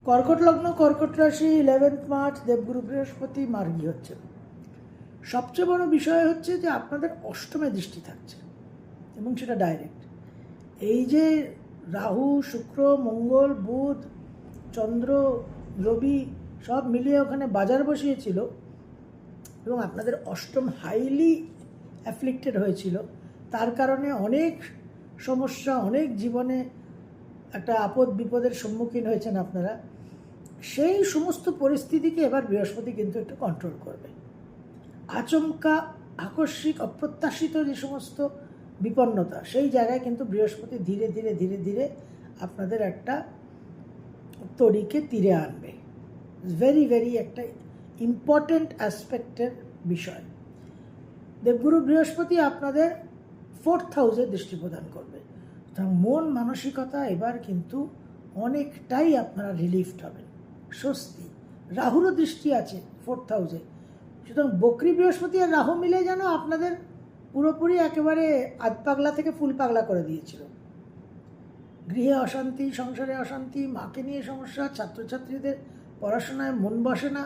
কর্কট লগ্ন, কর্কট রাশি, 11th মার্চ দেবগুরু বৃহস্পতি মার্গী হচ্ছে। সবচেয়ে বড় বিষয় হচ্ছে যে আপনাদের অষ্টমে দৃষ্টি থাকছে এবং সেটা ডাইরেক্ট। এই যে রাহু, শুক্র, মঙ্গল, বুধ, চন্দ্র, রবি সব মিলিয়ে ওখানে বাজার বসিয়েছিল এবং আপনাদের অষ্টম হাইলি অ্যাফ্লিক্টেড হয়েছিল। তার কারণে অনেক সমস্যা, অনেক জীবনে একটা আপদ বিপদের সম্মুখীন হয়েছেন আপনারা। সেই সমস্ত পরিস্থিতিকে এবার বৃহস্পতি কিন্তু একটু কন্ট্রোল করবে। আচমকা, আকস্মিক, অপ্রত্যাশিত যে সমস্ত বিপন্নতা, সেই জায়গায় কিন্তু বৃহস্পতি ধীরে ধীরে ধীরে ধীরে আপনাদের একটা তরিকে তীরে আনবে। ভেরি ভেরি একটা ইম্পর্টেন্ট অ্যাসপেক্টের বিষয়। দেবগুরু বৃহস্পতি আপনাদের 4th হাউসে দৃষ্টি প্রদান করবে। মন মানসিকতা এবার কিন্তু অনেকটাই আপনারা রিলিফড হবেন, স্বস্তি। রাহুরও দৃষ্টি আছে 4th হাউসে, সুতরাং বকরি বৃহস্পতি আর রাহু মিলে যেন আপনাদের পুরোপুরি একেবারে আধ পাগলা থেকে ফুল পাগলা করে দিয়েছিল। গৃহে অশান্তি, সংসারে অশান্তি, মাকে নিয়ে সমস্যা, ছাত্রছাত্রীদের পড়াশোনায় মন বসে না,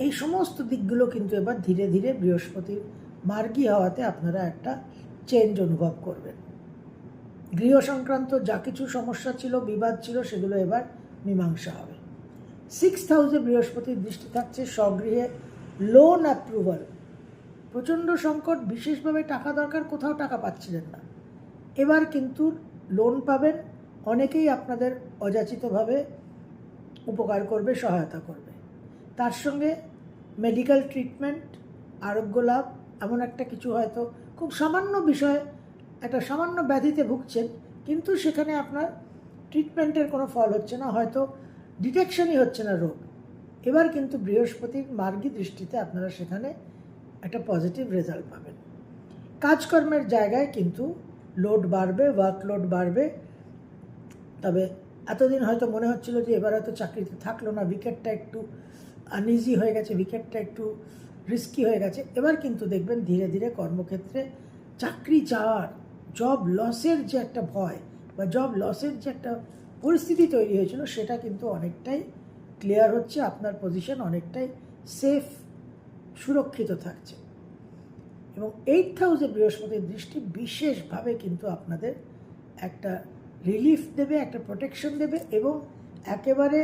এই সমস্ত দিকগুলো কিন্তু এবার ধীরে ধীরে বৃহস্পতির মার্গী হওয়াতে আপনারা একটা চেঞ্জ অনুভব করবেন। গৃহ সংক্রান্ত যা কিছু সমস্যা ছিল, বিবাদ ছিল, সেগুলো এবার মীমাংসা হবে। 6th হাউসে বৃহস্পতির দৃষ্টি থাকছে, স্বগৃহে লোন অ্যাপ্রুভাল। প্রচণ্ড সংকট, বিশেষভাবে টাকা দরকার, কোথাও টাকা পাচ্ছিলেন না, এবার কিন্তু লোন পাবেন। অনেকেই আপনাদের অযাচিতভাবে উপকার করবে, সহায়তা করবে। তার সঙ্গে মেডিকেল ট্রিটমেন্ট, আরোগ্য লাভ, এমন একটা কিছু হয়তো খুব সামান্য বিষয়, একটা সামান্য ব্যাধিতে ভুগছেন, কিন্তু সেখানে আপনার ট্রিটমেন্টের কোনো ফল হচ্ছে না, হয়তো ডিটেকশনই হচ্ছে না রোগ। এবার কিন্তু বৃহস্পতির মার্গী দৃষ্টিতে আপনারা সেখানে একটা পজিটিভ রেজাল্ট পাবেন। কাজকর্মের জায়গায় কিন্তু লোড বাড়বে, ওয়ার্কলোড বাড়বে। তবে এতদিন হয়তো মনে হচ্ছিল যে এবার হয়তো চাকরিতে থাকলো না, উইকেটটা একটু আনইজি হয়ে গেছে, উইকেটটা একটু রিস্কি হয়ে গেছে। এবার কিন্তু দেখবেন ধীরে ধীরে কর্মক্ষেত্রে চাকরি যাওয়ার, জব লসের যে একটা ভয় বা জব লসের যে একটা পরিস্থিতি তৈরি হয়েছিল, সেটা কিন্তু অনেকটাই ক্লিয়ার হচ্ছে। আপনার পজিশন অনেকটাই সেফ, সুরক্ষিত থাকছে। এবং 8th হাউসে বৃহস্পতির দৃষ্টি বিশেষভাবে কিন্তু আপনাদের একটা রিলিফ দেবে, একটা প্রোটেকশন দেবে এবং একেবারে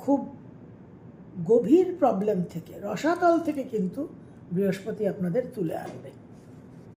খুব গভীর প্রবলেম থেকে, রসাতল থেকে কিন্তু বৃহস্পতি আপনাদের তুলে আনবে।